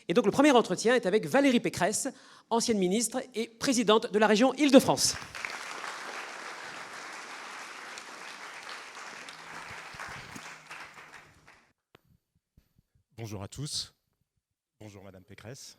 Et donc le premier entretien est avec Valérie Pécresse, ancienne ministre et présidente de la région Île-de-France. Bonjour à tous. Bonjour Madame Pécresse.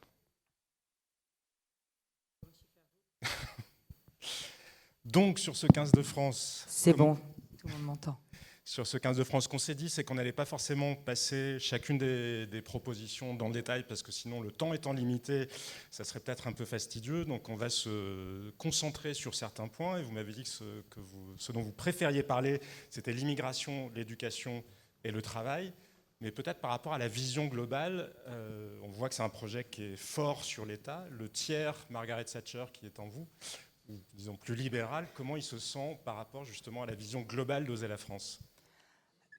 Donc sur ce 15 de France... C'est bon, tout le monde m'entend. Sur ce 15 de France, ce qu'on s'est dit, c'est qu'on n'allait pas forcément passer chacune des propositions dans le détail, parce que sinon, le temps étant limité, ça serait peut-être un peu fastidieux. Donc on va se concentrer sur certains points. Et vous m'avez dit que ce dont vous préfériez parler, c'était l'immigration, l'éducation et le travail. Mais peut-être par rapport à la vision globale, on voit que c'est un projet qui est fort sur l'État. Le tiers, Margaret Thatcher, qui est en vous, ou disons plus libéral, comment il se sent par rapport justement à la vision globale d'Oser la France ?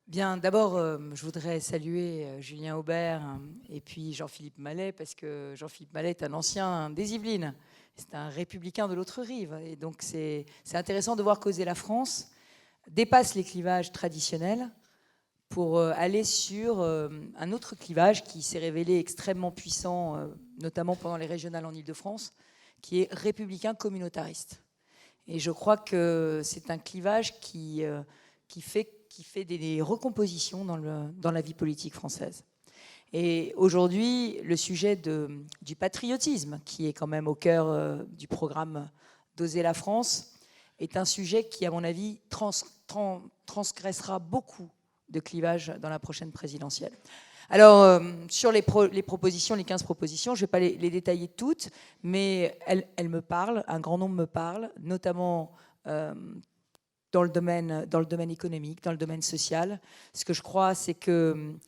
Bien, d'abord, je voudrais saluer Julien Aubert et puis Jean-Philippe Malet, parce que Jean-Philippe Malet est un ancien des Yvelines. C'est un républicain de l'autre rive. Et donc, c'est intéressant de voir qu'Oser la France dépasse les clivages traditionnels pour aller sur un autre clivage qui s'est révélé extrêmement puissant, notamment pendant les régionales en Île-de-France, qui est républicain communautariste. Et je crois que c'est un clivage qui fait des recompositions dans la vie politique française. Et aujourd'hui, le sujet du patriotisme, qui est quand même au cœur du programme d'Oser la France, est un sujet qui, à mon avis, transgressera beaucoup de clivages dans la prochaine présidentielle. Alors, sur les propositions, les 15 propositions, je ne vais pas les détailler toutes, mais elles me parlent, un grand nombre me parlent, notamment dans le domaine économique, dans le domaine social. Ce que je crois, c'est qu'il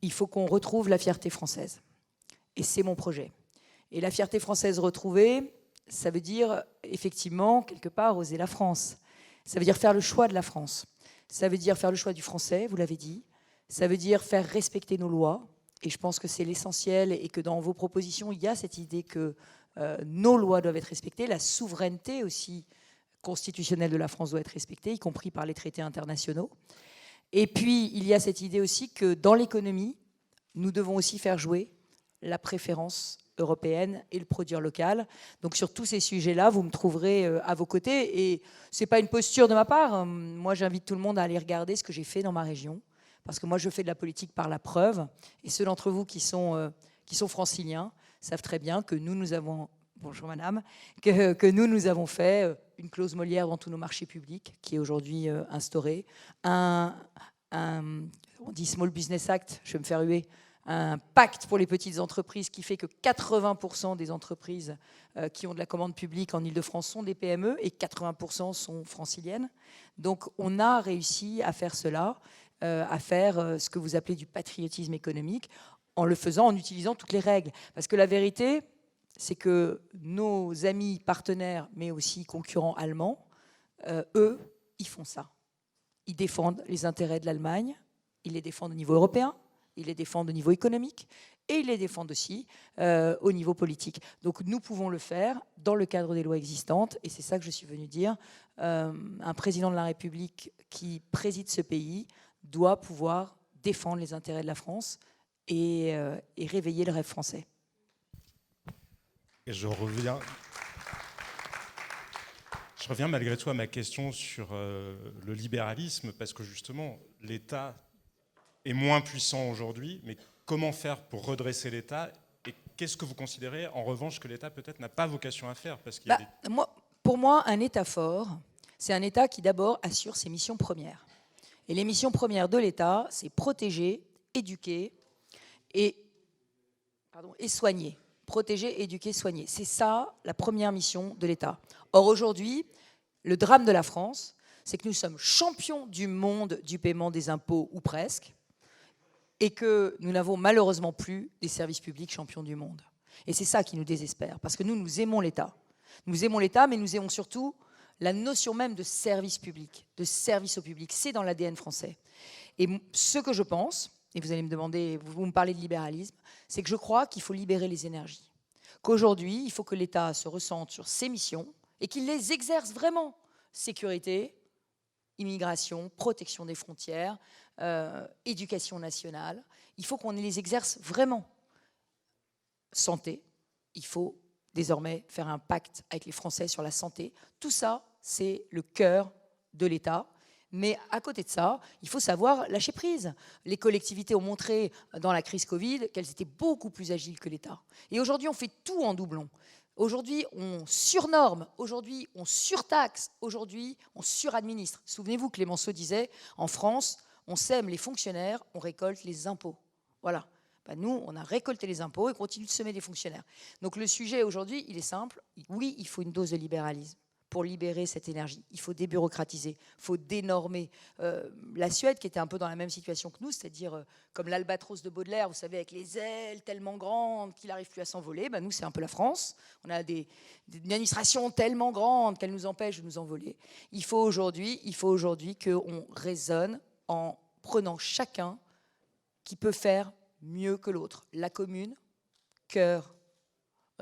faut qu'on retrouve la fierté française. Et c'est mon projet. Et la fierté française retrouvée, ça veut dire, effectivement, quelque part, oser la France. Ça veut dire faire le choix de la France. Ça veut dire faire le choix du français, vous l'avez dit. Ça veut dire faire respecter nos lois. Et je pense que c'est l'essentiel et que dans vos propositions, il y a cette idée que nos lois doivent être respectées, la souveraineté aussi constitutionnelle de la France doit être respectée, y compris par les traités internationaux. Et puis, il y a cette idée aussi que dans l'économie, nous devons aussi faire jouer la préférence européenne et le produire local. Donc sur tous ces sujets-là, vous me trouverez à vos côtés. Et ce n'est pas une posture de ma part. Moi, j'invite tout le monde à aller regarder ce que j'ai fait dans ma région. Parce que moi, je fais de la politique par la preuve. Et ceux d'entre vous qui sont franciliens savent très bien que nous avons... Bonjour madame, que nous avons fait une clause Molière dans tous nos marchés publics qui est aujourd'hui instaurée, on dit Small Business Act, je vais me faire huer, un pacte pour les petites entreprises qui fait que 80% des entreprises qui ont de la commande publique en Île-de-France sont des PME et 80% sont franciliennes. Donc on a réussi à faire cela, à faire ce que vous appelez du patriotisme économique, en le faisant en utilisant toutes les règles. Parce que la vérité, c'est que nos amis partenaires, mais aussi concurrents allemands, eux, ils font ça. Ils défendent les intérêts de l'Allemagne, ils les défendent au niveau européen, ils les défendent au niveau économique, et ils les défendent aussi au niveau politique. Donc nous pouvons le faire dans le cadre des lois existantes, et c'est ça que je suis venue dire. Un président de la République qui préside ce pays doit pouvoir défendre les intérêts de la France et réveiller le rêve français. Et je reviens malgré tout à ma question sur le libéralisme, parce que justement, l'État est moins puissant aujourd'hui, mais comment faire pour redresser l'État? Et qu'est-ce que vous considérez, en revanche, que l'État peut-être n'a pas vocation à faire parce qu'il y a Pour moi, un État fort, c'est un État qui d'abord assure ses missions premières. Et les missions premières de l'État, c'est protéger, éduquer et soigner. Protéger, éduquer, soigner. C'est ça la première mission de l'État. Or aujourd'hui, le drame de la France, c'est que nous sommes champions du monde du paiement des impôts, ou presque, et que nous n'avons malheureusement plus des services publics champions du monde. Et c'est ça qui nous désespère, parce que nous aimons l'État. Nous aimons l'État, mais nous aimons surtout la notion même de service public, de service au public. C'est dans l'ADN français. Et ce que je pense, et vous allez me demander, vous me parlez de libéralisme, c'est que je crois qu'il faut libérer les énergies. Qu'aujourd'hui, il faut que l'État se ressente sur ses missions et qu'il les exerce vraiment. Sécurité, immigration, protection des frontières, éducation nationale. Il faut qu'on les exerce vraiment. santé. Il faut désormais faire un pacte avec les Français sur la santé. Tout ça, c'est le cœur de l'État. Mais à côté de ça, il faut savoir lâcher prise. Les collectivités ont montré dans la crise Covid qu'elles étaient beaucoup plus agiles que l'État. Et aujourd'hui, on fait tout en doublon. Aujourd'hui, on surnorme. Aujourd'hui, on surtaxe. Aujourd'hui, on suradministre. Souvenez-vous, Clémenceau disait, en France, on sème les fonctionnaires, on récolte les impôts. Voilà. Ben nous, on a récolté les impôts et continue de semer des fonctionnaires. Donc le sujet aujourd'hui, il est simple. Oui, il faut une dose de libéralisme pour libérer cette énergie. Il faut débureaucratiser, il faut dénormer. La Suède, qui était un peu dans la même situation que nous, c'est-à-dire comme l'albatros de Baudelaire, vous savez, avec les ailes tellement grandes qu'il n'arrive plus à s'envoler, ben nous, c'est un peu la France. On a une administration tellement grande qu'elle nous empêche de nous envoler. Il faut aujourd'hui qu'on raisonne en prenant chacun qui peut faire mieux que l'autre. La commune, cœur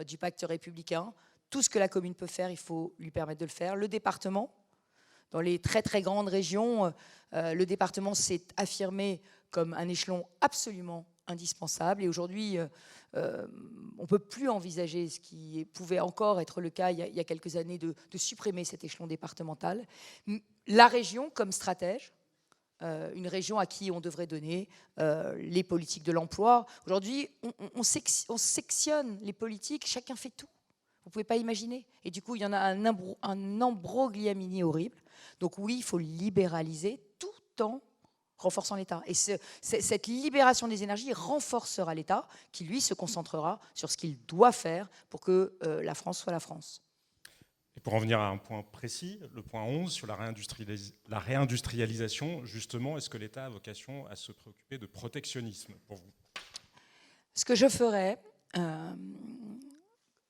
du pacte républicain. Tout ce que la commune peut faire, il faut lui permettre de le faire. Le département, dans les très très grandes régions, le département s'est affirmé comme un échelon absolument indispensable. Et aujourd'hui, on ne peut plus envisager ce qui pouvait encore être le cas il y a quelques années de supprimer cet échelon départemental. La région comme stratège, une région à qui on devrait donner les politiques de l'emploi. Aujourd'hui, on sectionne les politiques, chacun fait tout. Vous ne pouvez pas imaginer. Et du coup, il y en a un ambrogliamini horrible. Donc oui, il faut libéraliser tout en renforçant l'État. Et cette libération des énergies renforcera l'État, qui, lui, se concentrera sur ce qu'il doit faire pour que la France soit la France. Et pour en venir à un point précis, le point 11, sur la réindustrialisation, justement, est-ce que l'État a vocation à se préoccuper de protectionnisme pour vous? Ce que je ferais,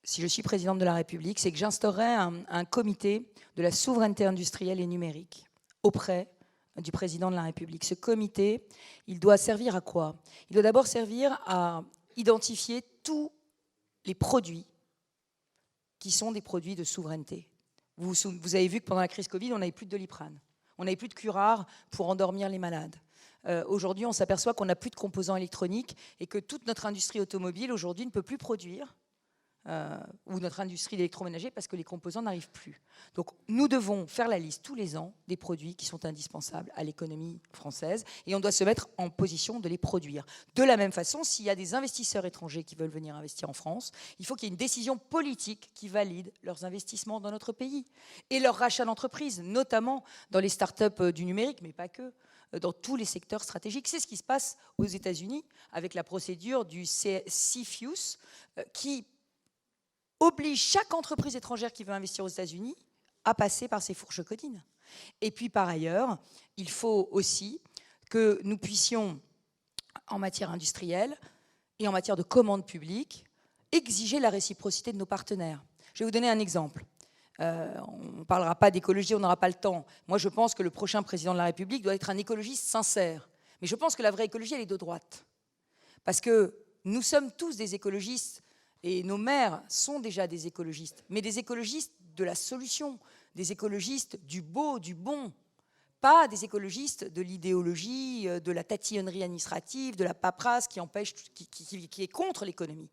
si je suis présidente de la République, c'est que j'instaurerais un comité de la souveraineté industrielle et numérique auprès du président de la République. Ce comité, il doit servir à quoi? Il doit d'abord servir à identifier tous les produits qui sont des produits de souveraineté. Vous avez vu que pendant la crise Covid, on n'avait plus de Doliprane, on n'avait plus de curare pour endormir les malades. Aujourd'hui, on s'aperçoit qu'on n'a plus de composants électroniques et que toute notre industrie automobile aujourd'hui ne peut plus produire, ou notre industrie d'électroménager, parce que les composants n'arrivent plus. Donc nous devons faire la liste tous les ans des produits qui sont indispensables à l'économie française et on doit se mettre en position de les produire. De la même façon, s'il y a des investisseurs étrangers qui veulent venir investir en France, il faut qu'il y ait une décision politique qui valide leurs investissements dans notre pays et leur rachat d'entreprises, notamment dans les startups du numérique, mais pas que, dans tous les secteurs stratégiques. C'est ce qui se passe aux États-Unis avec la procédure du CFIUS qui oblige chaque entreprise étrangère qui veut investir aux États-Unis à passer par ces fourches codines. Et puis par ailleurs, il faut aussi que nous puissions, en matière industrielle et en matière de commande publique, exiger la réciprocité de nos partenaires. Je vais vous donner un exemple. On ne parlera pas d'écologie, on n'aura pas le temps. Moi, je pense que le prochain président de la République doit être un écologiste sincère. Mais je pense que la vraie écologie, elle est de droite. Parce que nous sommes tous des écologistes. Et nos maires sont déjà des écologistes, mais des écologistes de la solution, des écologistes du beau, du bon, pas des écologistes de l'idéologie, de la tatillonnerie administrative, de la paperasse qui empêche, qui est contre l'économie,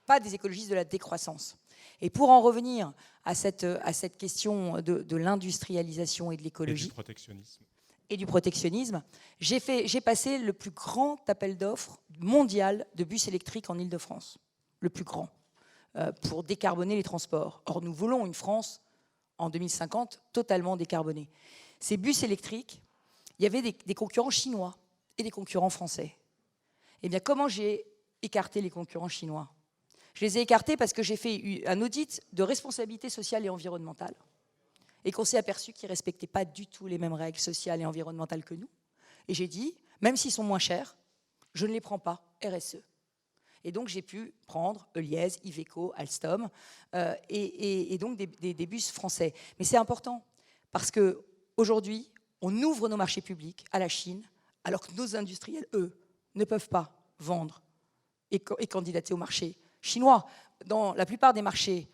pas des écologistes de la décroissance. Et pour en revenir à cette question de l'industrialisation et de l'écologie... Et du protectionnisme, j'ai passé le plus grand appel d'offres mondial de bus électriques en Île-de-France. Le plus grand, pour décarboner les transports. Or, nous voulons une France, en 2050, totalement décarbonée. Ces bus électriques, il y avait des concurrents chinois et des concurrents français. Eh bien, comment j'ai écarté les concurrents chinois? Je les ai écartés parce que j'ai fait un audit de responsabilité sociale et environnementale et qu'on s'est aperçu qu'ils ne respectaient pas du tout les mêmes règles sociales et environnementales que nous. Et j'ai dit, même s'ils sont moins chers, je ne les prends pas, RSE. Et donc, j'ai pu prendre Eliez, Iveco, Alstom, et donc des bus français. Mais c'est important, parce qu'aujourd'hui, on ouvre nos marchés publics à la Chine, alors que nos industriels, eux, ne peuvent pas vendre et candidater au marché chinois. Dans la plupart des marchés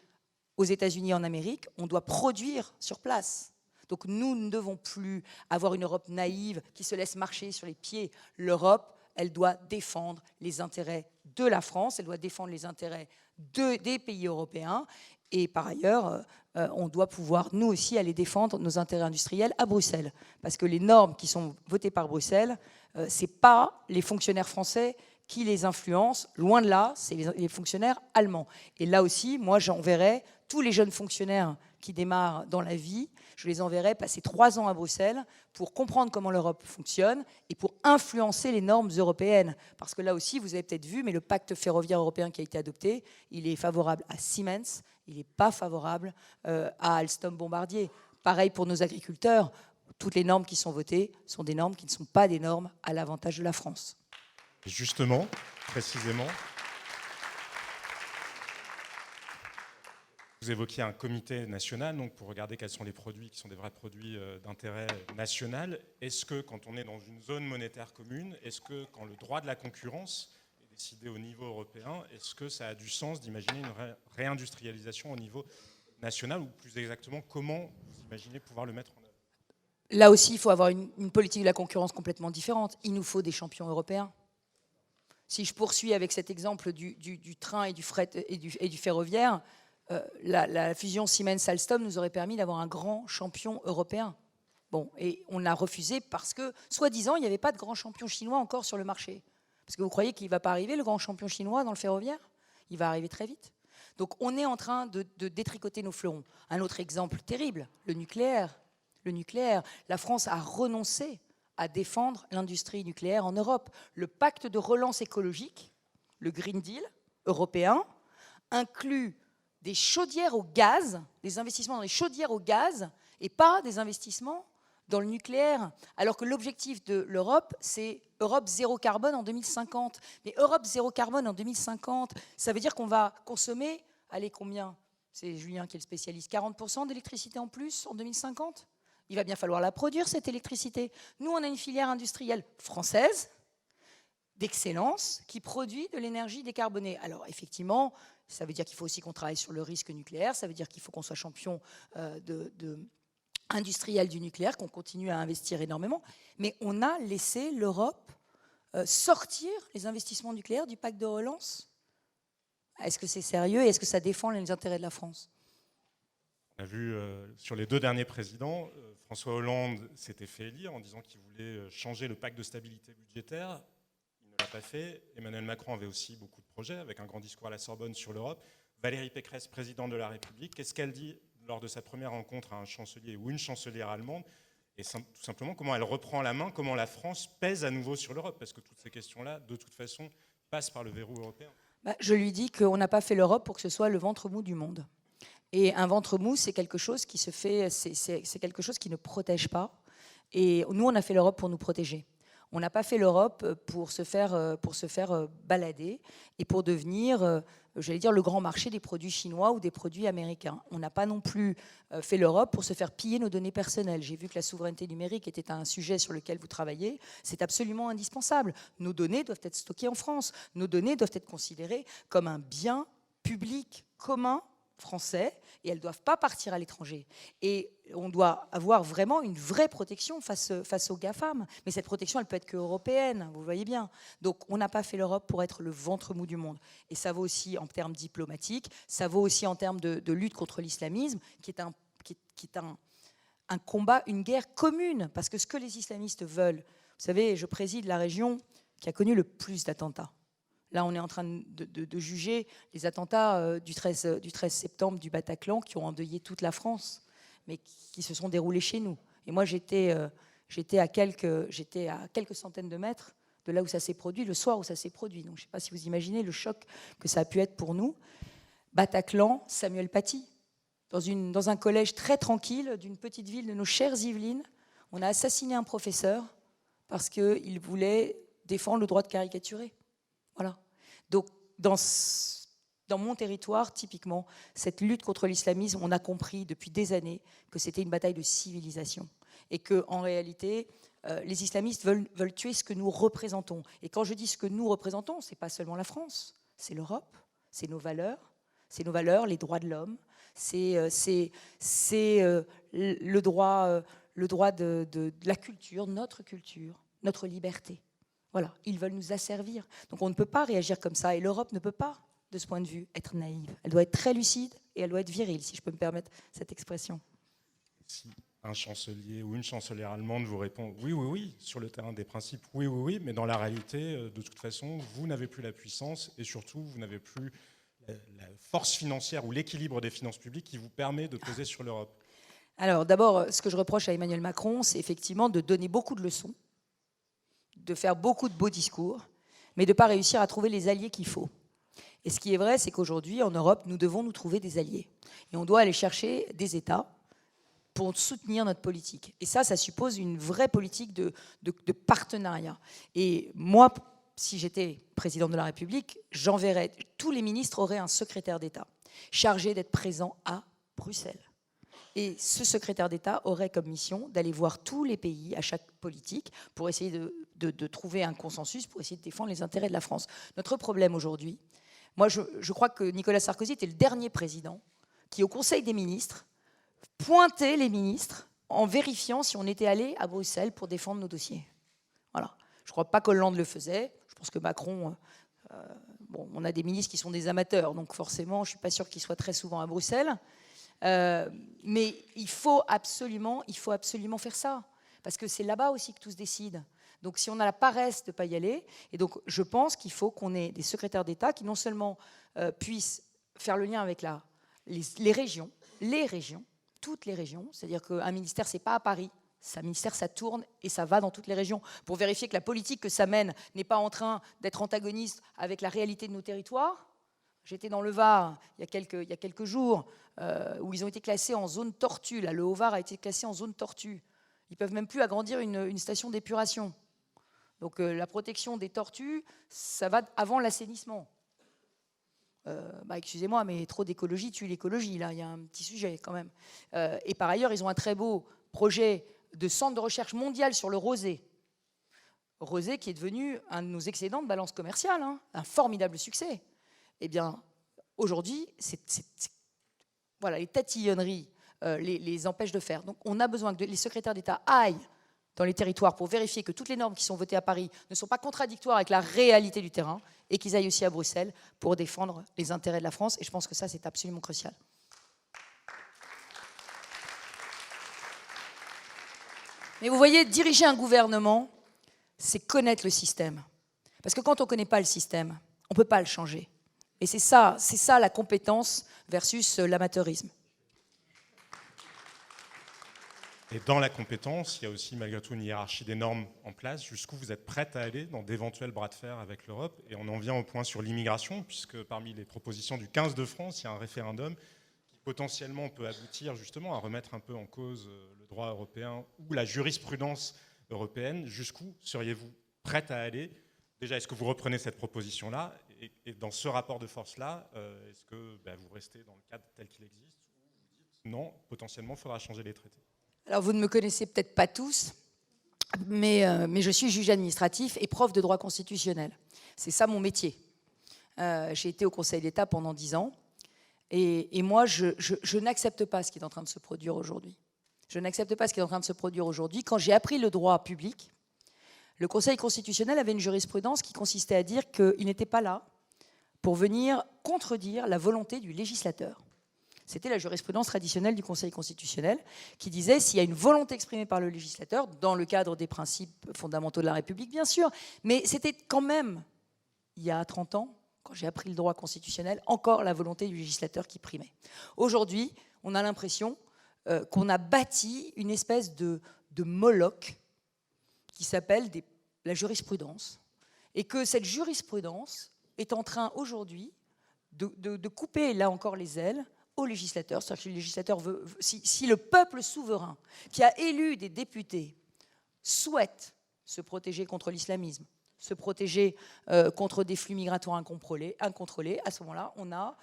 aux États-Unis et en Amérique, on doit produire sur place. Donc, nous ne devons plus avoir une Europe naïve qui se laisse marcher sur les pieds. L'Europe, elle doit défendre les intérêts de la France, elle doit défendre les intérêts des pays européens. Et par ailleurs, on doit pouvoir, nous aussi, aller défendre nos intérêts industriels à Bruxelles. Parce que les normes qui sont votées par Bruxelles, ce n'est pas les fonctionnaires français qui les influencent. Loin de là, c'est les fonctionnaires allemands. Et là aussi, moi, j'enverrai tous les jeunes fonctionnaires qui démarrent dans la vie, je les enverrai passer 3 ans à Bruxelles pour comprendre comment l'Europe fonctionne et pour influencer les normes européennes. Parce que là aussi, vous avez peut-être vu, mais le pacte ferroviaire européen qui a été adopté, il est favorable à Siemens, il n'est pas favorable à Alstom Bombardier. Pareil pour nos agriculteurs, toutes les normes qui sont votées sont des normes qui ne sont pas des normes à l'avantage de la France. Justement, précisément, vous évoquiez un comité national donc pour regarder quels sont les produits qui sont des vrais produits d'intérêt national. Est-ce que quand on est dans une zone monétaire commune, est-ce que quand le droit de la concurrence est décidé au niveau européen, est-ce que ça a du sens d'imaginer une réindustrialisation au niveau national, ou plus exactement, comment vous imaginez pouvoir le mettre en œuvre? Là aussi, il faut avoir une politique de la concurrence complètement différente. Il nous faut des champions européens. Si je poursuis avec cet exemple du train et du fret et du ferroviaire, la fusion Siemens-Alstom nous aurait permis d'avoir un grand champion européen. Bon, et on a refusé parce que, soi-disant, il n'y avait pas de grand champion chinois encore sur le marché. Parce que vous croyez qu'il ne va pas arriver, le grand champion chinois, dans le ferroviaire? Il va arriver très vite. Donc on est en train de détricoter nos fleurons. Un autre exemple terrible, le nucléaire. Le nucléaire. La France a renoncé à défendre l'industrie nucléaire en Europe. Le pacte de relance écologique, le Green Deal européen, inclut des chaudières au gaz, des investissements dans les chaudières au gaz, et pas des investissements dans le nucléaire. Alors que l'objectif de l'Europe, c'est Europe zéro carbone en 2050. Mais Europe zéro carbone en 2050, ça veut dire qu'on va consommer, allez, combien? C'est Julien qui est le spécialiste, 40% d'électricité en plus en 2050? Il va bien falloir la produire, cette électricité. Nous, on a une filière industrielle française d'excellence qui produit de l'énergie décarbonée. Alors, effectivement, ça veut dire qu'il faut aussi qu'on travaille sur le risque nucléaire, ça veut dire qu'il faut qu'on soit champion industriel du nucléaire, qu'on continue à investir énormément. Mais on a laissé l'Europe sortir les investissements nucléaires du pacte de relance. Est-ce que c'est sérieux et est-ce que ça défend les intérêts de la France? On a vu sur les 2 derniers présidents, François Hollande s'était fait élire en disant qu'il voulait changer le pacte de stabilité budgétaire. Il ne l'a pas fait. Emmanuel Macron avait aussi beaucoup de projets, avec un grand discours à la Sorbonne sur l'Europe. Valérie Pécresse, présidente de la République, qu'est-ce qu'elle dit lors de sa première rencontre à un chancelier ou une chancelière allemande? Et tout simplement, comment elle reprend la main, comment la France pèse à nouveau sur l'Europe? Parce que toutes ces questions-là, de toute façon, passent par le verrou européen. Je lui dis qu'on n'a pas fait l'Europe pour que ce soit le ventre mou du monde. Et un ventre mou, c'est quelque chose qui se fait, c'est quelque chose qui ne protège pas. Et nous, on a fait l'Europe pour nous protéger. On n'a pas fait l'Europe pour se faire balader et pour devenir, j'allais dire, le grand marché des produits chinois ou des produits américains. On n'a pas non plus fait l'Europe pour se faire piller nos données personnelles. J'ai vu que la souveraineté numérique était un sujet sur lequel vous travaillez. C'est absolument indispensable. Nos données doivent être stockées en France. Nos données doivent être considérées comme un bien public commun français, et elles ne doivent pas partir à l'étranger. Et on doit avoir vraiment une vraie protection face aux GAFAM. Mais cette protection, elle peut être qu'européenne, vous voyez bien. Donc on n'a pas fait l'Europe pour être le ventre mou du monde. Et ça vaut aussi en termes diplomatiques, ça vaut aussi en termes de lutte contre l'islamisme, qui est un combat, une guerre commune. Parce que ce que les islamistes veulent, vous savez, je préside la région qui a connu le plus d'attentats. Là, on est en train de juger les attentats du 13 septembre du Bataclan qui ont endeuillé toute la France, mais qui se sont déroulés chez nous. Et moi, j'étais à quelques centaines de mètres de là où ça s'est produit, le soir où ça s'est produit. Donc, je ne sais pas si vous imaginez le choc que ça a pu être pour nous. Bataclan, Samuel Paty, dans un collège très tranquille d'une petite ville de nos chères Yvelines, on a assassiné un professeur parce qu'il voulait défendre le droit de caricaturer. Voilà. Donc, dans mon territoire, typiquement, cette lutte contre l'islamisme, on a compris depuis des années que c'était une bataille de civilisation. Et qu'en réalité, les islamistes veulent tuer ce que nous représentons. Et quand je dis ce que nous représentons, ce n'est pas seulement la France, c'est l'Europe, c'est nos valeurs, les droits de l'homme, c'est le droit de la culture, notre liberté. Voilà, ils veulent nous asservir. Donc on ne peut pas réagir comme ça, et l'Europe ne peut pas, de ce point de vue, être naïve. Elle doit être très lucide et elle doit être virile, si je peux me permettre cette expression. Si un chancelier ou une chancelière allemande vous répond oui, oui, oui, sur le terrain des principes, oui, oui, oui, mais dans la réalité, de toute façon, vous n'avez plus la puissance et surtout, vous n'avez plus la force financière ou l'équilibre des finances publiques qui vous permet de peser sur l'Europe. Alors d'abord, ce que je reproche à Emmanuel Macron, c'est effectivement de donner beaucoup de leçons, de faire beaucoup de beaux discours, mais de ne pas réussir à trouver les alliés qu'il faut. Et ce qui est vrai, c'est qu'aujourd'hui, en Europe, nous devons nous trouver des alliés. Et on doit aller chercher des États pour soutenir notre politique. Et ça suppose une vraie politique de partenariat. Et moi, si j'étais président de la République, j'enverrais, tous les ministres auraient un secrétaire d'État chargé d'être présent à Bruxelles. Et ce secrétaire d'État aurait comme mission d'aller voir tous les pays à chaque politique pour essayer de trouver un consensus, pour essayer de défendre les intérêts de la France. Notre problème aujourd'hui, moi je crois que Nicolas Sarkozy était le dernier président qui, au Conseil des ministres, pointait les ministres en vérifiant si on était allé à Bruxelles pour défendre nos dossiers. Voilà. Je ne crois pas qu'Hollande le faisait. Je pense que Macron... bon, on a des ministres qui sont des amateurs, donc forcément, je ne suis pas sûre qu'ils soient très souvent à Bruxelles. Mais il faut absolument faire ça, parce que c'est là-bas aussi que tout se décide. Donc si on a la paresse de ne pas y aller, et donc je pense qu'il faut qu'on ait des secrétaires d'État qui non seulement puissent faire le lien avec les régions, toutes les régions, c'est-à-dire qu'un ministère, c'est pas à Paris, un ministère, ça tourne et ça va dans toutes les régions pour vérifier que la politique que ça mène n'est pas en train d'être antagoniste avec la réalité de nos territoires. J'étais dans le Var il y a quelques jours où ils ont été classés en zone tortue. Là, le Haut-Var a été classé en zone tortue. Ils ne peuvent même plus agrandir une station d'épuration. Donc la protection des tortues, ça va avant l'assainissement. Excusez-moi, mais trop d'écologie tue l'écologie. Là, il y a un petit sujet quand même. Et par ailleurs, ils ont un très beau projet de centre de recherche mondial sur le rosé. Rosé qui est devenu un de nos excédents de balance commerciale, hein, un formidable succès. Eh bien, aujourd'hui, voilà, les tatillonneries les empêchent de faire. Donc, on a besoin que les secrétaires d'État aillent dans les territoires pour vérifier que toutes les normes qui sont votées à Paris ne sont pas contradictoires avec la réalité du terrain et qu'ils aillent aussi à Bruxelles pour défendre les intérêts de la France. Et je pense que ça, c'est absolument crucial. Mais vous voyez, diriger un gouvernement, c'est connaître le système. Parce que quand on ne connaît pas le système, on ne peut pas le changer. Et c'est ça la compétence versus l'amateurisme. Et dans la compétence, il y a aussi malgré tout une hiérarchie des normes en place. Jusqu'où vous êtes prête à aller dans d'éventuels bras de fer avec l'Europe? Et on en vient au point sur l'immigration, puisque parmi les propositions du 15 de France, il y a un référendum qui potentiellement peut aboutir justement à remettre un peu en cause le droit européen ou la jurisprudence européenne. Jusqu'où seriez-vous prête à aller? Déjà, est-ce que vous reprenez cette proposition-là? Et dans ce rapport de force-là, est-ce que vous restez dans le cadre tel qu'il existe? Ou vous dites non, potentiellement, il faudra changer les traités? Alors, vous ne me connaissez peut-être pas tous, mais je suis juge administratif et prof de droit constitutionnel. C'est ça mon métier. J'ai été au Conseil d'État pendant 10 ans. Et moi, je n'accepte pas ce qui est en train de se produire aujourd'hui. Je n'accepte pas ce qui est en train de se produire aujourd'hui. Quand j'ai appris le droit public, le Conseil constitutionnel avait une jurisprudence qui consistait à dire qu'il n'était pas là pour venir contredire la volonté du législateur. C'était la jurisprudence traditionnelle du Conseil constitutionnel qui disait s'il y a une volonté exprimée par le législateur, dans le cadre des principes fondamentaux de la République, bien sûr, mais c'était quand même, il y a 30 ans, quand j'ai appris le droit constitutionnel, encore la volonté du législateur qui primait. Aujourd'hui, on a l'impression qu'on a bâti une espèce de Moloch qui s'appelle la jurisprudence, et que cette jurisprudence est en train aujourd'hui de couper, là encore, les ailes au législateur. C'est-à-dire que le législateur veut, si le peuple souverain qui a élu des députés souhaite se protéger contre l'islamisme, se protéger contre des flux migratoires incontrôlés, à ce moment-là, on a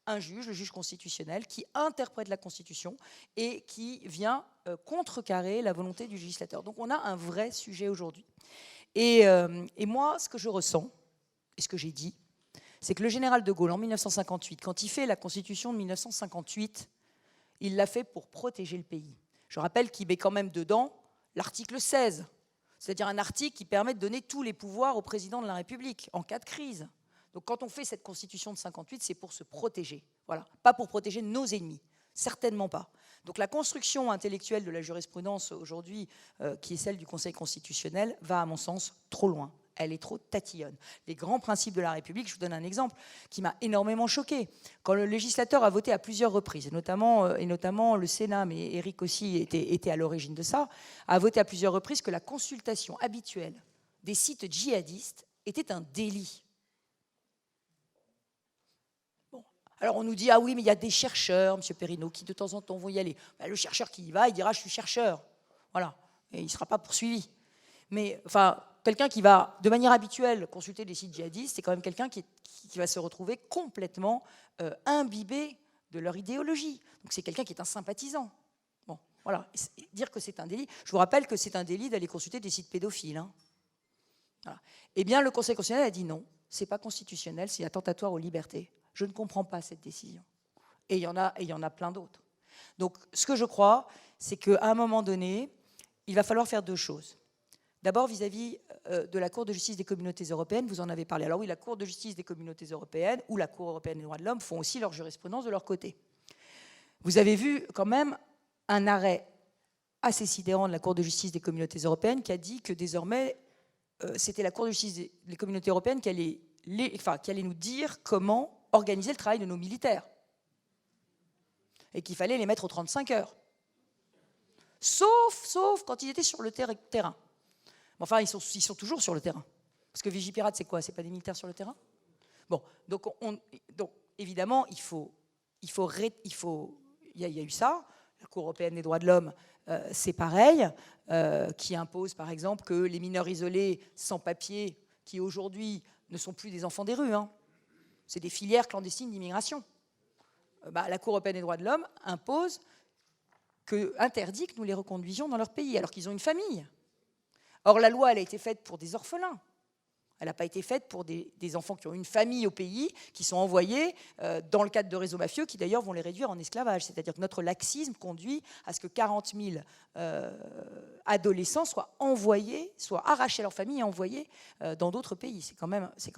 un juge, le juge constitutionnel, qui interprète la Constitution et qui vient contrecarrer la volonté du législateur. Donc on a un vrai sujet aujourd'hui. Et moi, ce que je ressens, et ce que j'ai dit, c'est que le général de Gaulle, en 1958, quand il fait la Constitution de 1958, il l'a fait pour protéger le pays. Je rappelle qu'il met quand même dedans l'article 16. C'est-à-dire un article qui permet de donner tous les pouvoirs au président de la République en cas de crise. Donc quand on fait cette constitution de 58, c'est pour se protéger. Voilà. Pas pour protéger nos ennemis. Certainement pas. Donc la construction intellectuelle de la jurisprudence aujourd'hui, qui est celle du Conseil constitutionnel, va à mon sens trop loin. Elle est trop tatillonne. Les grands principes de la République, je vous donne un exemple qui m'a énormément choqué. Quand le législateur a voté à plusieurs reprises, et notamment le Sénat, mais Éric aussi était à l'origine de ça, a voté à plusieurs reprises que la consultation habituelle des sites djihadistes était un délit. Bon. Alors on nous dit, ah oui, mais il y a des chercheurs, M. Perrineau, qui de temps en temps vont y aller. Ben, le chercheur qui y va, il dira, je suis chercheur. Voilà. Et il ne sera pas poursuivi. Mais, enfin, quelqu'un qui va, de manière habituelle, consulter des sites djihadistes, c'est quand même quelqu'un qui va se retrouver complètement imbibé de leur idéologie. Donc c'est quelqu'un qui est un sympathisant. Bon, voilà. Et dire que c'est un délit, je vous rappelle que c'est un délit d'aller consulter des sites pédophiles. Hein. Voilà. Eh bien, le Conseil constitutionnel a dit non, c'est pas constitutionnel, c'est attentatoire aux libertés. Je ne comprends pas cette décision. Et il y en a plein d'autres. Donc, ce que je crois, c'est qu'à un moment donné, il va falloir faire deux choses. D'abord, vis-à-vis de la Cour de justice des communautés européennes, vous en avez parlé. Alors oui, la Cour de justice des communautés européennes ou la Cour européenne des droits de l'homme font aussi leur jurisprudence de leur côté. Vous avez vu quand même un arrêt assez sidérant de la Cour de justice des communautés européennes qui a dit que désormais, c'était la Cour de justice des communautés européennes qui allait nous dire comment organiser le travail de nos militaires. Et qu'il fallait les mettre aux 35 heures. Sauf quand ils étaient sur le terrain. Enfin, ils sont toujours sur le terrain. Parce que Vigipirate, c'est quoi? C'est pas des militaires sur le terrain? Bon, donc évidemment, il y a eu ça. La Cour européenne des droits de l'homme, c'est pareil, qui impose, par exemple, que les mineurs isolés sans papier, qui aujourd'hui ne sont plus des enfants des rues, hein, c'est des filières clandestines d'immigration. La Cour européenne des droits de l'homme interdit que nous les reconduisions dans leur pays, alors qu'ils ont une famille. Or, la loi, elle a été faite pour des orphelins. Elle n'a pas été faite pour des enfants qui ont une famille au pays, qui sont envoyés dans le cadre de réseaux mafieux, qui d'ailleurs vont les réduire en esclavage. C'est-à-dire que notre laxisme conduit à ce que 40 000 adolescents soient arrachés à leur famille et envoyés dans d'autres pays. C'est quand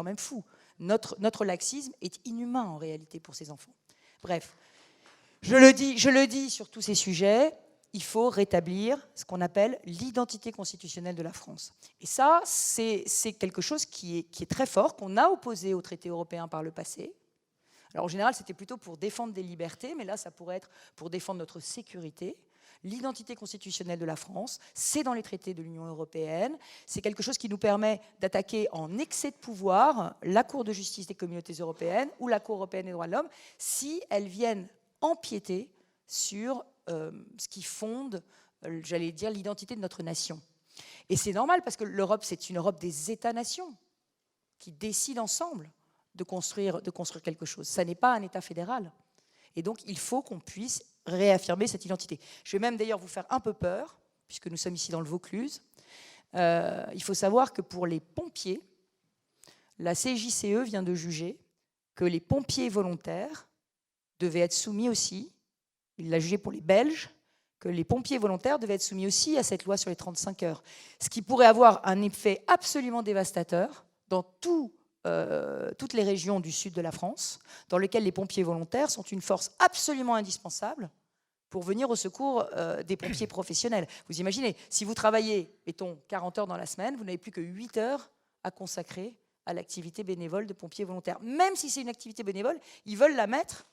même fou. Notre laxisme est inhumain en réalité pour ces enfants. Bref, je le dis sur tous ces sujets. Il faut rétablir ce qu'on appelle l'identité constitutionnelle de la France. Et ça, c'est quelque chose qui est très fort, qu'on a opposé au traité européen par le passé. Alors en général, c'était plutôt pour défendre des libertés, mais là, ça pourrait être pour défendre notre sécurité. L'identité constitutionnelle de la France, c'est dans les traités de l'Union européenne. C'est quelque chose qui nous permet d'attaquer en excès de pouvoir la Cour de justice des communautés européennes ou la Cour européenne des droits de l'homme si elles viennent empiéter sur ce qui fonde, j'allais dire, l'identité de notre nation. Et c'est normal parce que l'Europe, c'est une Europe des États-nations qui décident ensemble de construire quelque chose. Ça n'est pas un État fédéral. Et donc, il faut qu'on puisse réaffirmer cette identité. Je vais même d'ailleurs vous faire un peu peur, puisque nous sommes ici dans le Vaucluse. Il faut savoir que pour les pompiers, la CJCE vient de juger que les pompiers volontaires devaient être soumis aussi. Il l'a jugé pour les Belges, que les pompiers volontaires devaient être soumis aussi à cette loi sur les 35 heures. Ce qui pourrait avoir un effet absolument dévastateur dans toutes les régions du sud de la France, dans lesquelles les pompiers volontaires sont une force absolument indispensable pour venir au secours des pompiers professionnels. Vous imaginez, si vous travaillez, mettons, 40 heures dans la semaine, vous n'avez plus que 8 heures à consacrer à l'activité bénévole de pompiers volontaires. Même si c'est une activité bénévole, ils veulent la mettre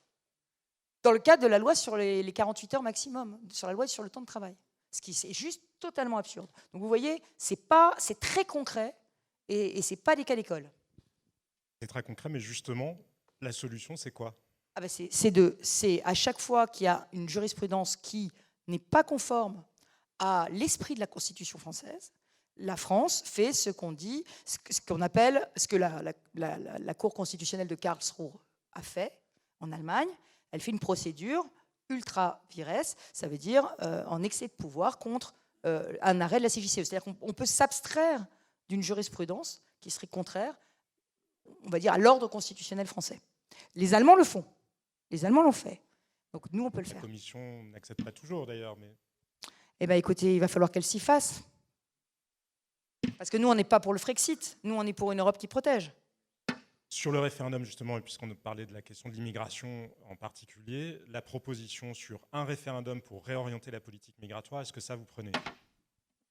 dans le cadre de la loi sur les 48 heures maximum, sur la loi sur le temps de travail. Ce qui est juste totalement absurde. Donc vous voyez, c'est très concret et ce n'est pas des cas d'école. C'est très concret, mais justement, la solution, c'est quoi? C'est à chaque fois qu'il y a une jurisprudence qui n'est pas conforme à l'esprit de la Constitution française, la France fait ce qu'on appelle, ce que la Cour constitutionnelle de Karlsruhe a fait en Allemagne. Elle fait une procédure ultra vires, ça veut dire en excès de pouvoir contre un arrêt de la CJCE. C'est-à-dire qu'on peut s'abstraire d'une jurisprudence qui serait contraire, on va dire, à l'ordre constitutionnel français. Les Allemands le font. Les Allemands l'ont fait. Donc nous, on peut le faire. La Commission n'accepte pas toujours, d'ailleurs. Mais... Eh bien, écoutez, il va falloir qu'elle s'y fasse. Parce que nous, on n'est pas pour le Frexit. Nous, on est pour une Europe qui protège. Sur le référendum, justement, et puisqu'on parlait de la question de l'immigration en particulier, la proposition sur un référendum pour réorienter la politique migratoire, est-ce que ça vous prenez ?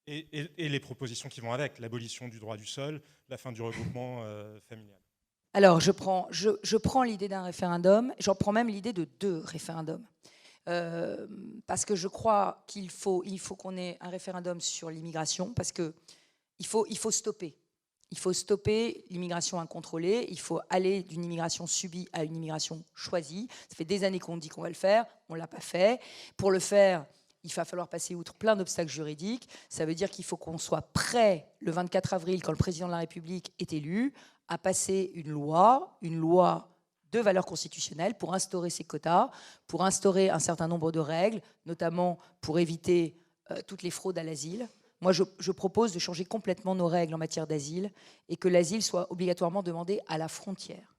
Et les propositions qui vont avec, l'abolition du droit du sol, la fin du regroupement familial. Alors, je prends l'idée d'un référendum, j'en prends même l'idée de 2 référendums. Parce que je crois qu'il faut qu'on ait un référendum sur l'immigration, parce qu'il faut stopper. Il faut stopper l'immigration incontrôlée, il faut aller d'une immigration subie à une immigration choisie. Ça fait des années qu'on dit qu'on va le faire, on ne l'a pas fait. Pour le faire, il va falloir passer outre plein d'obstacles juridiques. Ça veut dire qu'il faut qu'on soit prêt le 24 avril, quand le président de la République est élu, à passer une loi de valeur constitutionnelle pour instaurer ces quotas, pour instaurer un certain nombre de règles, notamment pour éviter toutes les fraudes à l'asile. Moi, je propose de changer complètement nos règles en matière d'asile et que l'asile soit obligatoirement demandé à la frontière.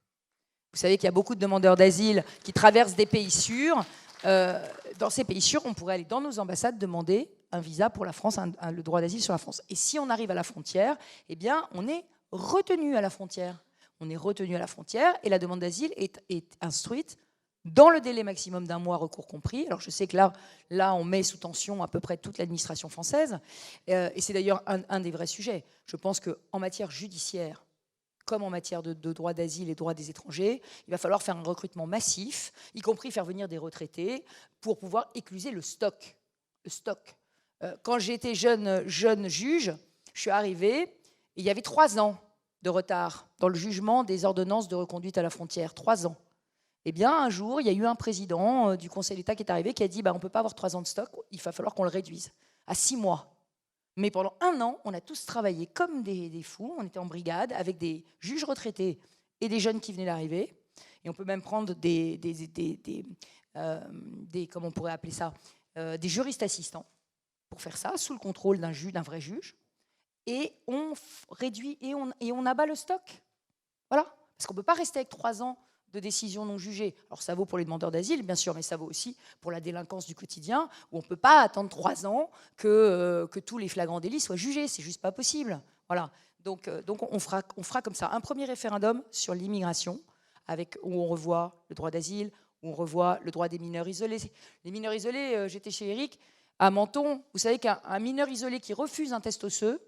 Vous savez qu'il y a beaucoup de demandeurs d'asile qui traversent des pays sûrs. Dans ces pays sûrs, on pourrait aller dans nos ambassades demander un visa pour la France, le droit d'asile sur la France. Et si on arrive à la frontière, eh bien, on est retenu à la frontière. On est retenu à la frontière et la demande d'asile est instruite dans le délai maximum d'1 mois, recours compris. Alors je sais que là, on met sous tension à peu près toute l'administration française, et c'est d'ailleurs un des vrais sujets. Je pense qu'en matière judiciaire, comme en matière de droit d'asile et droit des étrangers, il va falloir faire un recrutement massif, y compris faire venir des retraités, pour pouvoir écluser le stock. Quand j'étais jeune juge, je suis arrivée, et il y avait 3 ans de retard dans le jugement des ordonnances de reconduite à la frontière. 3 ans. Eh bien, un jour, il y a eu un président du Conseil d'État qui est arrivé qui a dit on ne peut pas avoir 3 ans de stock, il va falloir qu'on le réduise à 6 mois. Mais pendant 1 an, on a tous travaillé comme des fous, on était en brigade avec des juges retraités et des jeunes qui venaient d'arriver. Et on peut même prendre comment on pourrait appeler ça, des juristes assistants pour faire ça, sous le contrôle d'un vrai juge. Et on réduit et on abat le stock. Voilà. Parce qu'on ne peut pas rester avec 3 ans de décisions non jugées. Alors ça vaut pour les demandeurs d'asile, bien sûr, mais ça vaut aussi pour la délinquance du quotidien, où on ne peut pas attendre 3 ans que tous les flagrants délits soient jugés. C'est juste pas possible. Voilà. Donc on fera comme ça un premier référendum sur l'immigration, où on revoit le droit d'asile, où on revoit le droit des mineurs isolés. Les mineurs isolés, j'étais chez Eric, à Menton, vous savez qu'un mineur isolé qui refuse un test osseux,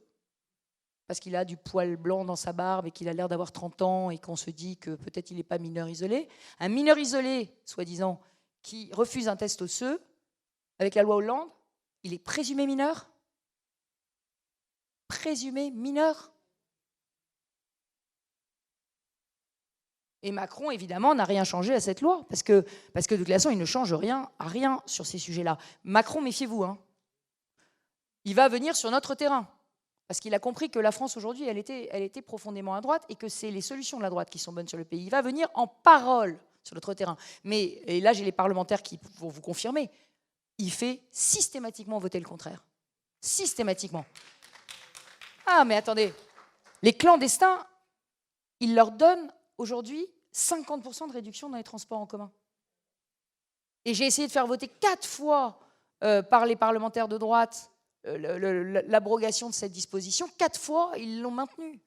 parce qu'il a du poil blanc dans sa barbe et qu'il a l'air d'avoir 30 ans et qu'on se dit que peut-être il n'est pas mineur isolé. Un mineur isolé, soi-disant, qui refuse un test osseux, avec la loi Hollande, il est présumé mineur. Présumé mineur. Et Macron, évidemment, n'a rien changé à cette loi, parce que de toute façon, il ne change rien à rien sur ces sujets-là. Macron, méfiez-vous, il va venir sur notre terrain. Parce qu'il a compris que la France, aujourd'hui, elle était profondément à droite et que c'est les solutions de la droite qui sont bonnes sur le pays. Il va venir en parole sur notre terrain. Mais, et là, j'ai les parlementaires qui vont vous confirmer, il fait systématiquement voter le contraire. Systématiquement. Ah, mais attendez. Les clandestins, ils leur donnent aujourd'hui 50% de réduction dans les transports en commun. Et j'ai essayé de faire voter 4 fois par les parlementaires de droite l'abrogation de cette disposition. 4 fois, ils l'ont maintenue.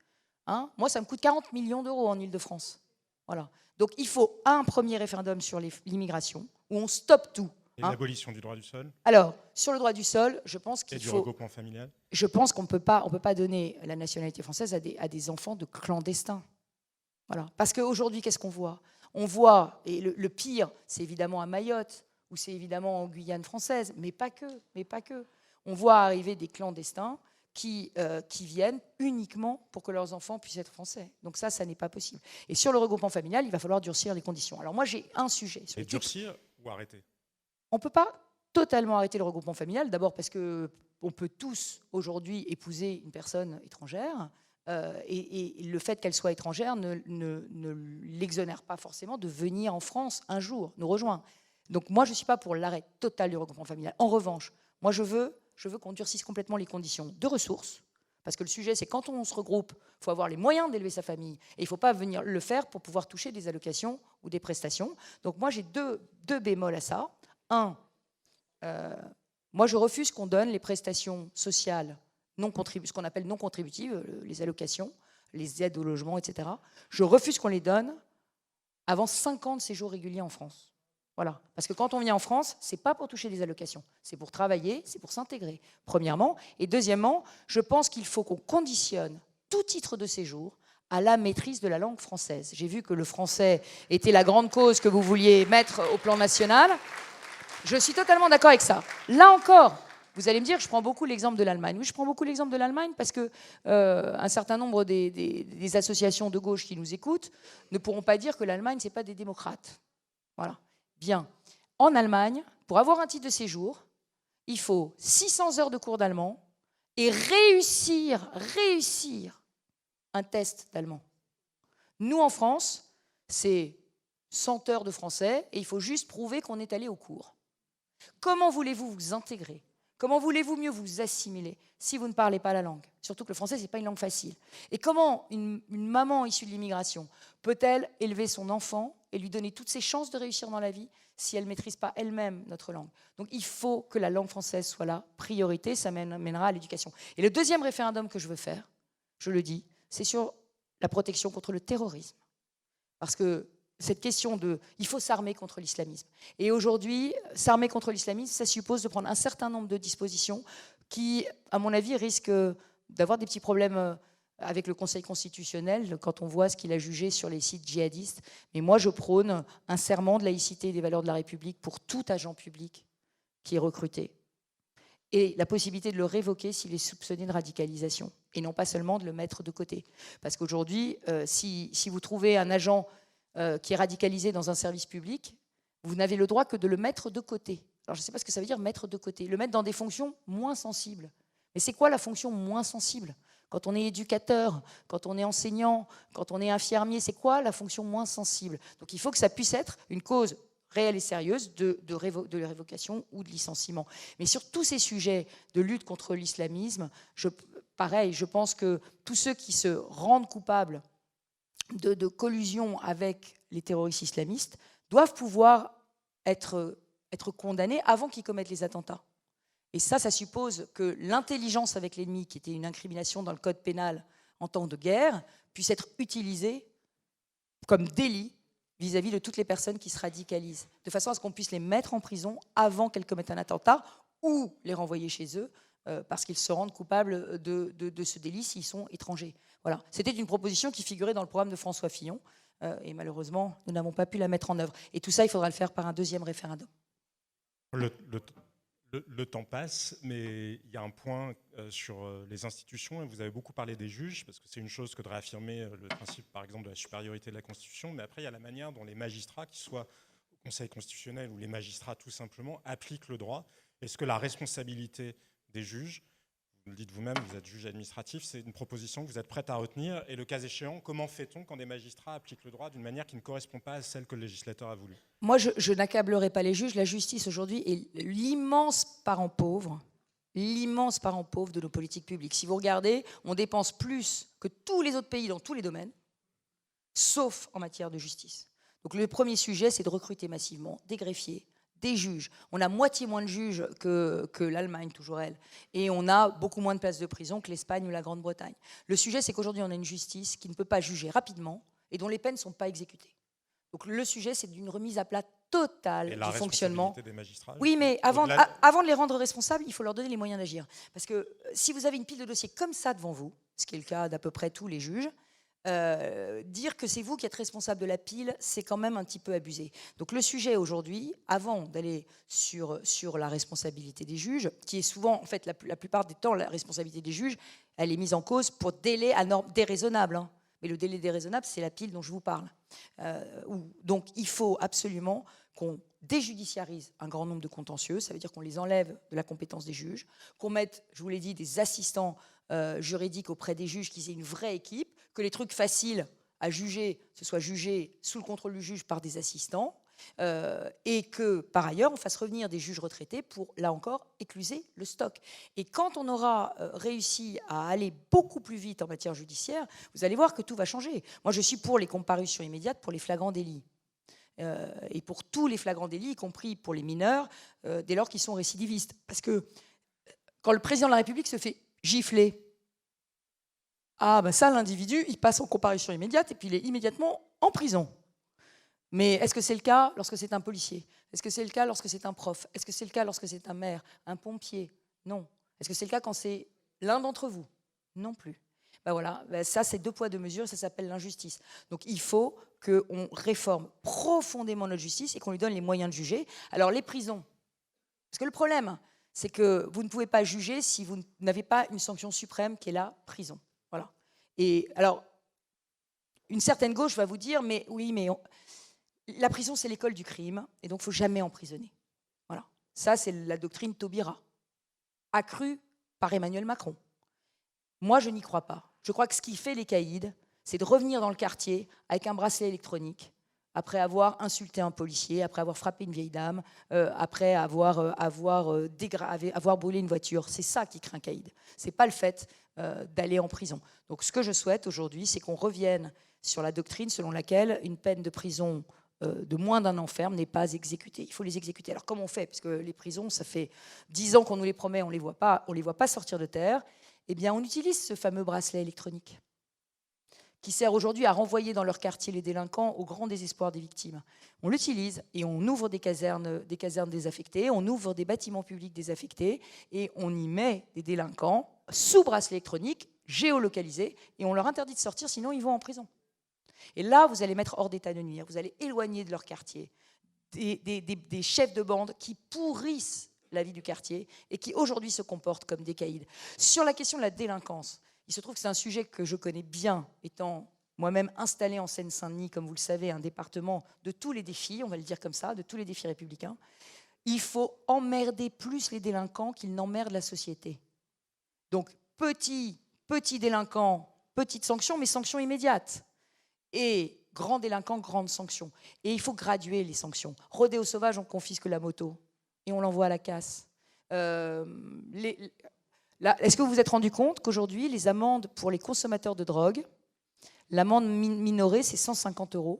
Moi, ça me coûte 40 millions d'euros en Ile-de-France. Voilà. Donc, il faut un premier référendum sur l'immigration, où on stoppe tout. Et l'abolition du droit du sol. Alors, sur le droit du sol, je pense qu'il faut... Et du regroupement familial. Je pense qu'on ne peut pas donner la nationalité française à des enfants de clandestins. Voilà. Parce qu'aujourd'hui, qu'est-ce qu'on voit ? On voit, et le pire, c'est évidemment à Mayotte, ou c'est évidemment en Guyane française, mais pas que. On voit arriver des clandestins qui viennent uniquement pour que leurs enfants puissent être français. Donc ça n'est pas possible. Et sur le regroupement familial, il va falloir durcir les conditions. Alors moi, j'ai un sujet. Et durcir ou arrêter ? On ne peut pas totalement arrêter le regroupement familial, d'abord parce qu'on peut tous aujourd'hui épouser une personne étrangère, et le fait qu'elle soit étrangère ne l'exonère pas forcément de venir en France un jour, nous rejoindre. Donc moi, je ne suis pas pour l'arrêt total du regroupement familial. En revanche, moi, je veux qu'on durcisse complètement les conditions de ressources, parce que le sujet, c'est quand on se regroupe, il faut avoir les moyens d'élever sa famille, et il ne faut pas venir le faire pour pouvoir toucher des allocations ou des prestations. Donc moi, j'ai deux bémols à ça. Un, moi, je refuse qu'on donne les prestations sociales ce qu'on appelle non contributives, les allocations, les aides au logement, etc. Je refuse qu'on les donne avant 5 ans de séjour régulier en France. Voilà. Parce que quand on vient en France, ce n'est pas pour toucher des allocations, c'est pour travailler, c'est pour s'intégrer, premièrement. Et deuxièmement, je pense qu'il faut qu'on conditionne tout titre de séjour à la maîtrise de la langue française. J'ai vu que le français était la grande cause que vous vouliez mettre au plan national. Je suis totalement d'accord avec ça. Là encore, vous allez me dire, je prends beaucoup l'exemple de l'Allemagne. Oui, je prends beaucoup l'exemple de l'Allemagne parce que un certain nombre des associations de gauche qui nous écoutent ne pourront pas dire que l'Allemagne, ce n'est pas des démocrates. Voilà. Bien. En Allemagne, pour avoir un titre de séjour, il faut 600 heures de cours d'allemand et réussir un test d'allemand. Nous, en France, c'est 100 heures de français et il faut juste prouver qu'on est allé au cours. Comment voulez-vous vous intégrer? Comment voulez-vous mieux vous assimiler si vous ne parlez pas la langue? Surtout que le français, ce n'est pas une langue facile. Et comment une maman issue de l'immigration peut-elle élever son enfant et lui donner toutes ses chances de réussir dans la vie si elle ne maîtrise pas elle-même notre langue? Donc il faut que la langue française soit la priorité, ça mènera à l'éducation. Et le deuxième référendum que je veux faire, je le dis, c'est sur la protection contre le terrorisme. Parce que cette question il faut s'armer contre l'islamisme. Et aujourd'hui, s'armer contre l'islamisme, ça suppose de prendre un certain nombre de dispositions qui, à mon avis, risquent d'avoir des petits problèmes avec le Conseil constitutionnel quand on voit ce qu'il a jugé sur les sites djihadistes. Mais moi, je prône un serment de laïcité et des valeurs de la République pour tout agent public qui est recruté. Et la possibilité de le révoquer s'il est soupçonné de radicalisation, et non pas seulement de le mettre de côté. Parce qu'aujourd'hui, si vous trouvez un agent qui est radicalisé dans un service public, vous n'avez le droit que de le mettre de côté. Alors je ne sais pas ce que ça veut dire mettre de côté. Le mettre dans des fonctions moins sensibles. Mais c'est quoi la fonction moins sensible? Quand on est éducateur, quand on est enseignant, quand on est infirmier, c'est quoi la fonction moins sensible? Donc il faut que ça puisse être une cause réelle et sérieuse de révocation ou de licenciement. Mais sur tous ces sujets de lutte contre l'islamisme, pareil, je pense que tous ceux qui se rendent coupables de collusion avec les terroristes islamistes doivent pouvoir être condamnés avant qu'ils commettent les attentats. Et ça suppose que l'intelligence avec l'ennemi, qui était une incrimination dans le code pénal en temps de guerre, puisse être utilisée comme délit vis-à-vis de toutes les personnes qui se radicalisent, de façon à ce qu'on puisse les mettre en prison avant qu'elles commettent un attentat ou les renvoyer chez eux parce qu'ils se rendent coupables de ce délit s'ils sont étrangers. Voilà. C'était une proposition qui figurait dans le programme de François Fillon et malheureusement, nous n'avons pas pu la mettre en œuvre. Et tout ça, il faudra le faire par un deuxième référendum. Le temps passe, mais il y a un point sur les institutions, et vous avez beaucoup parlé des juges, parce que c'est une chose que de réaffirmer le principe, par exemple, de la supériorité de la Constitution, mais après, il y a la manière dont les magistrats, qu'ils soient au Conseil constitutionnel ou les magistrats tout simplement, appliquent le droit. Est-ce que la responsabilité des juges, vous le dites vous-même, vous êtes juge administratif, c'est une proposition que vous êtes prête à retenir, et le cas échéant, comment fait-on quand des magistrats appliquent le droit d'une manière qui ne correspond pas à celle que le législateur a voulu? Moi, je n'accablerai pas les juges. La justice, aujourd'hui, est l'immense parent pauvre de nos politiques publiques. Si vous regardez, on dépense plus que tous les autres pays dans tous les domaines, sauf en matière de justice. Donc le premier sujet, c'est de recruter massivement des greffiers, des juges. On a moitié moins de juges que l'Allemagne, toujours elle. Et on a beaucoup moins de places de prison que l'Espagne ou la Grande-Bretagne. Le sujet, c'est qu'aujourd'hui, on a une justice qui ne peut pas juger rapidement et dont les peines ne sont pas exécutées. Donc le sujet, c'est d'une remise à plat totale du fonctionnement. Des magistrats, oui, mais avant de les rendre responsables, il faut leur donner les moyens d'agir. Parce que si vous avez une pile de dossiers comme ça devant vous, ce qui est le cas d'à peu près tous les juges, dire que c'est vous qui êtes responsable de la pile, c'est quand même un petit peu abusé. Donc le sujet aujourd'hui, avant d'aller sur la responsabilité des juges, qui est souvent, en fait, la plupart du temps, la responsabilité des juges, elle est mise en cause pour délai à norme déraisonnable. Hein. Mais le délai déraisonnable, c'est la pile dont je vous parle. Donc il faut absolument qu'on déjudiciarise un grand nombre de contentieux, ça veut dire qu'on les enlève de la compétence des juges, qu'on mette, je vous l'ai dit, des assistants juridiques auprès des juges, qu'ils aient une vraie équipe, que les trucs faciles à juger, ce soit jugé sous le contrôle du juge par des assistants, et que, par ailleurs, on fasse revenir des juges retraités pour, là encore, écluser le stock. Et quand on aura réussi à aller beaucoup plus vite en matière judiciaire, vous allez voir que tout va changer. Moi, je suis pour les comparutions immédiates pour les flagrants délits. Et pour tous les flagrants délits, y compris pour les mineurs, dès lors qu'ils sont récidivistes. Parce que quand le président de la République se fait gifler. Ah ben ça, l'individu, il passe en comparution immédiate et puis il est immédiatement en prison. Mais est-ce que c'est le cas lorsque c'est un policier? Est-ce que c'est le cas lorsque c'est un prof? Est-ce que c'est le cas lorsque c'est un maire, un pompier? Non. Est-ce que c'est le cas quand c'est l'un d'entre vous? Non plus. Ben voilà, ben ça c'est 2 poids 2 mesures, ça s'appelle l'injustice. Donc il faut qu'on réforme profondément notre justice et qu'on lui donne les moyens de juger. Alors les prisons, parce que le problème, c'est que vous ne pouvez pas juger si vous n'avez pas une sanction suprême qui est la prison. Voilà. Et alors, une certaine gauche va vous dire, mais oui, mais la prison c'est l'école du crime, et donc il ne faut jamais emprisonner. Voilà. Ça c'est la doctrine Taubira, accrue par Emmanuel Macron. Moi je n'y crois pas. Je crois que ce qui fait les caïds, c'est de revenir dans le quartier avec un bracelet électronique, après avoir insulté un policier, après avoir frappé une vieille dame, après avoir brûlé une voiture. C'est ça qui crée un caïd. Ce n'est pas le fait d'aller en prison. Donc ce que je souhaite aujourd'hui, c'est qu'on revienne sur la doctrine selon laquelle une peine de prison de moins d'1 an ferme n'est pas exécutée. Il faut les exécuter. Alors comment on fait? Parce que les prisons, ça fait 10 ans qu'on nous les promet, on ne les voit pas sortir de terre. Eh bien, on utilise ce fameux bracelet électronique qui sert aujourd'hui à renvoyer dans leur quartier les délinquants au grand désespoir des victimes. On l'utilise et on ouvre des casernes désaffectées, on ouvre des bâtiments publics désaffectés et on y met des délinquants sous bracelet électronique, géolocalisés, et on leur interdit de sortir, sinon ils vont en prison. Et là, vous allez mettre hors d'état de nuire, vous allez éloigner de leur quartier des chefs de bande qui pourrissent la vie du quartier et qui aujourd'hui se comportent comme des caïds. Sur la question de la délinquance, il se trouve que c'est un sujet que je connais bien, étant moi-même installée en Seine-Saint-Denis, comme vous le savez, un département de tous les défis, on va le dire comme ça, de tous les défis républicains. Il faut emmerder plus les délinquants qu'ils n'emmerdent la société. Donc, petit délinquant, petite sanction, mais sanction immédiate. Et grand délinquant, grande sanction. Et il faut graduer les sanctions. Rodéo sauvage, on confisque la moto et on l'envoie à la casse. Est-ce que vous vous êtes rendu compte qu'aujourd'hui, les amendes pour les consommateurs de drogue, l'amende minorée, c'est 150 €,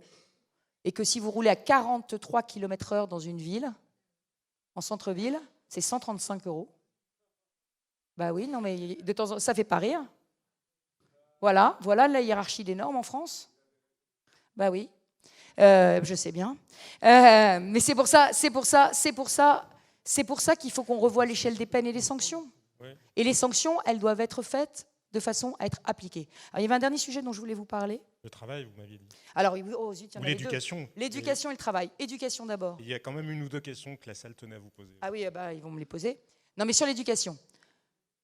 et que si vous roulez à 43 km/h dans une ville, en centre-ville, c'est 135 €. Bah oui, non, mais de temps en temps, ça fait pas rire. Voilà la hiérarchie des normes en France. Bah oui, je sais bien. Mais c'est pour ça qu'il faut qu'on revoie l'échelle des peines et des sanctions. Oui. Et les sanctions, elles doivent être faites de façon à être appliquées. Alors, il y avait un dernier sujet dont je voulais vous parler. Le travail, vous m'aviez dit. Alors, oh, zut, ou l'éducation. L'éducation et le travail. Éducation d'abord. Il y a quand même 1 ou 2 questions que la salle tenait à vous poser. Ah oui, bah, ils vont me les poser. Non, mais sur l'éducation,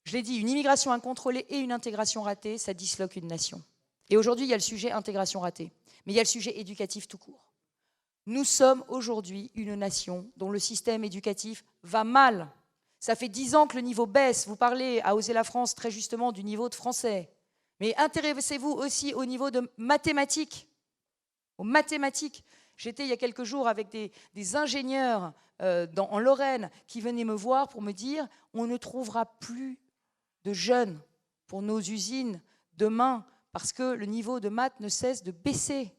je l'ai dit, une immigration incontrôlée et une intégration ratée, ça disloque une nation. Et aujourd'hui, il y a le sujet intégration ratée. Mais il y a le sujet éducatif tout court. Nous sommes aujourd'hui une nation dont le système éducatif va mal. Ça fait 10 ans que le niveau baisse. Vous parlez à Oser la France très justement du niveau de français. Mais intéressez-vous aussi au niveau de mathématiques. Aux mathématiques. J'étais il y a quelques jours avec des ingénieurs en Lorraine qui venaient me voir pour me dire on ne trouvera plus de jeunes pour nos usines demain parce que le niveau de maths ne cesse de baisser.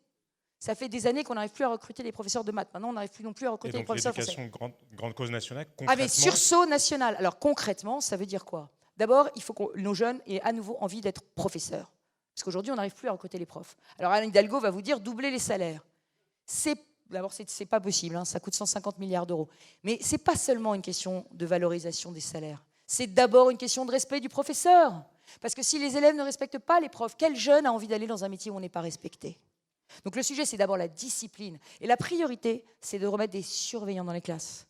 Ça fait des années qu'on n'arrive plus à recruter les professeurs de maths. Maintenant, on n'arrive plus non plus à recruter les professeurs français. Et donc l'éducation, grande cause nationale, concrètement... Ah mais sursaut national. Alors concrètement, ça veut dire quoi? D'abord, il faut que nos jeunes aient à nouveau envie d'être professeurs. Parce qu'aujourd'hui, on n'arrive plus à recruter les profs. Alors Anne Hidalgo va vous dire doubler les salaires. D'abord, c'est pas possible, hein, ça coûte 150 milliards d'euros. Mais ce n'est pas seulement une question de valorisation des salaires. C'est d'abord une question de respect du professeur. Parce que si les élèves ne respectent pas les profs, quel jeune a envie d'aller dans un métier où on n'est pas respecté? Donc le sujet, c'est d'abord la discipline. Et la priorité, c'est de remettre des surveillants dans les classes.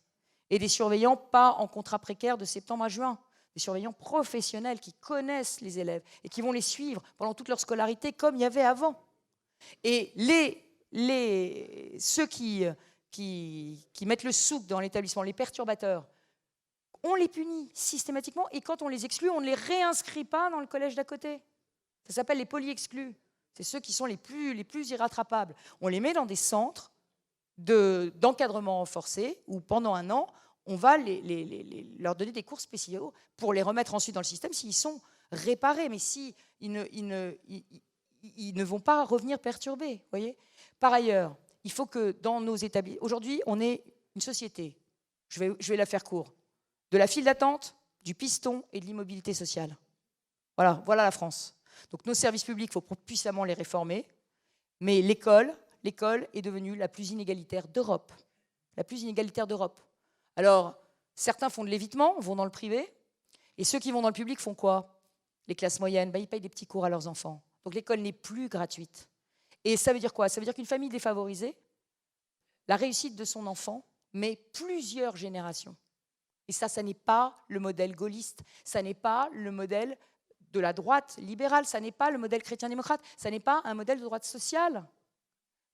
Et des surveillants pas en contrat précaire de septembre à juin. Des surveillants professionnels qui connaissent les élèves et qui vont les suivre pendant toute leur scolarité comme il y avait avant. Et ceux qui mettent le souk dans l'établissement, les perturbateurs, on les punit systématiquement et quand on les exclut, on ne les réinscrit pas dans le collège d'à côté. Ça s'appelle les poly-exclus. C'est ceux qui sont les plus irrattrapables. On les met dans des centres d'encadrement renforcé où pendant 1 an, on va leur donner des cours spéciaux pour les remettre ensuite dans le système s'ils sont réparés. Mais s'ils ne vont pas revenir perturbés. Voyez. Par ailleurs, il faut que dans nos établissements... Aujourd'hui, on est une société, je vais la faire court, de la file d'attente, du piston et de l'immobilité sociale. Voilà la France. Donc nos services publics, il faut puissamment les réformer, mais l'école est devenue la plus inégalitaire d'Europe. La plus inégalitaire d'Europe. Alors, certains font de l'évitement, vont dans le privé, et ceux qui vont dans le public font quoi? Les classes moyennes, ils payent des petits cours à leurs enfants. Donc l'école n'est plus gratuite. Et ça veut dire quoi? Ça veut dire qu'une famille défavorisée, la réussite de son enfant met plusieurs générations. Et ça n'est pas le modèle gaulliste, ça n'est pas le modèle de la droite libérale, ça n'est pas le modèle chrétien-démocrate, ça n'est pas un modèle de droite sociale.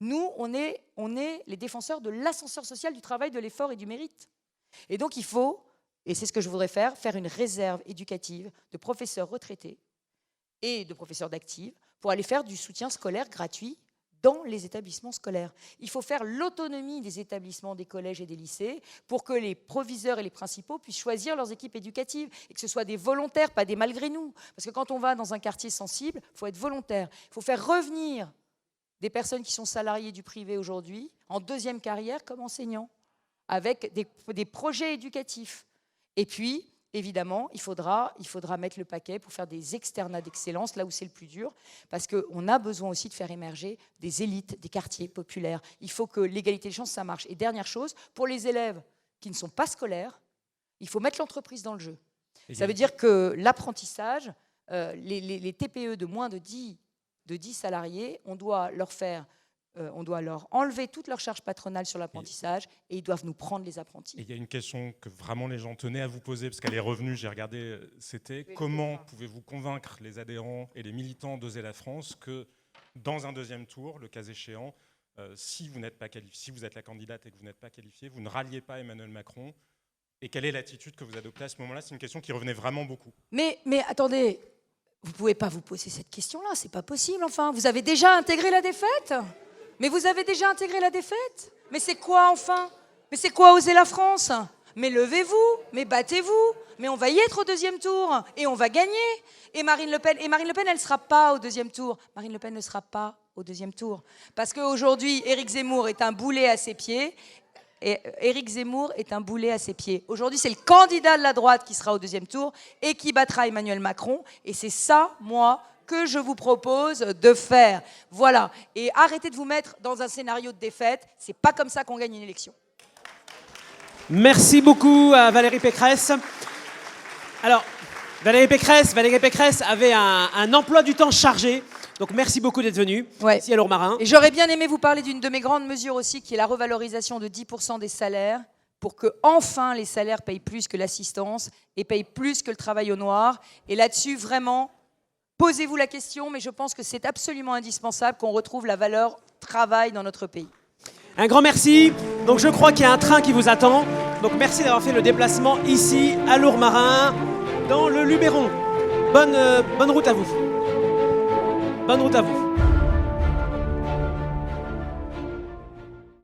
Nous, on est les défenseurs de l'ascenseur social, du travail, de l'effort et du mérite. Et donc il faut, et c'est ce que je voudrais faire une réserve éducative de professeurs retraités et de professeurs d'actifs pour aller faire du soutien scolaire gratuit dans les établissements scolaires. Il faut faire l'autonomie des établissements, des collèges et des lycées pour que les proviseurs et les principaux puissent choisir leurs équipes éducatives et que ce soit des volontaires, pas des malgré nous. Parce que quand on va dans un quartier sensible, il faut être volontaire. Il faut faire revenir des personnes qui sont salariées du privé aujourd'hui en deuxième carrière comme enseignants, avec des projets éducatifs. Et puis, évidemment, il faudra mettre le paquet pour faire des externats d'excellence, là où c'est le plus dur, parce qu'on a besoin aussi de faire émerger des élites, des quartiers populaires. Il faut que l'égalité des chances, ça marche. Et dernière chose, pour les élèves qui ne sont pas scolaires, il faut mettre l'entreprise dans le jeu. Ça veut dire que l'apprentissage, les TPE de moins de 10 salariés, on doit leur enlever toute leur charge patronale sur l'apprentissage et ils doivent nous prendre les apprentis. Et il y a une question que vraiment les gens tenaient à vous poser, parce qu'elle est revenue, j'ai regardé, c'était comment pouvez-vous convaincre les adhérents et les militants d'Oser la France que dans un deuxième tour, le cas échéant, si vous n'êtes pas qualifié, si vous êtes la candidate et que vous n'êtes pas qualifié, vous ne ralliez pas Emmanuel Macron? Et quelle est l'attitude que vous adoptez à ce moment-là? C'est une question qui revenait vraiment beaucoup. Mais attendez, vous ne pouvez pas vous poser cette question-là, c'est pas possible, enfin. Vous avez déjà intégré la défaite? Mais vous avez déjà intégré la défaite? Mais c'est quoi, enfin? Mais c'est quoi Oser la France? Mais levez-vous, mais battez-vous, mais on va y être au deuxième tour, et on va gagner. Et Marine Le Pen, elle ne sera pas au deuxième tour. Marine Le Pen ne sera pas au deuxième tour. Parce qu'aujourd'hui, Éric Zemmour est un boulet à ses pieds. Et Éric Zemmour est un boulet à ses pieds. Aujourd'hui, c'est le candidat de la droite qui sera au deuxième tour et qui battra Emmanuel Macron. Et c'est ça, moi, que je vous propose de faire. Voilà. Et arrêtez de vous mettre dans un scénario de défaite. C'est pas comme ça qu'on gagne une élection. Merci beaucoup à Valérie Pécresse. Alors, Valérie Pécresse avait un emploi du temps chargé. Donc merci beaucoup d'être venu. Ouais. Ici à Lourmarin. Et j'aurais bien aimé vous parler d'une de mes grandes mesures aussi, qui est la revalorisation de 10% des salaires, pour que enfin les salaires payent plus que l'assistance et payent plus que le travail au noir. Et là-dessus, vraiment, posez-vous la question, mais je pense que c'est absolument indispensable qu'on retrouve la valeur travail dans notre pays. Un grand merci. Donc je crois qu'il y a un train qui vous attend. Donc merci d'avoir fait le déplacement ici à Lourmarin, dans le Luberon. Bonne route à vous. Bonne route à vous.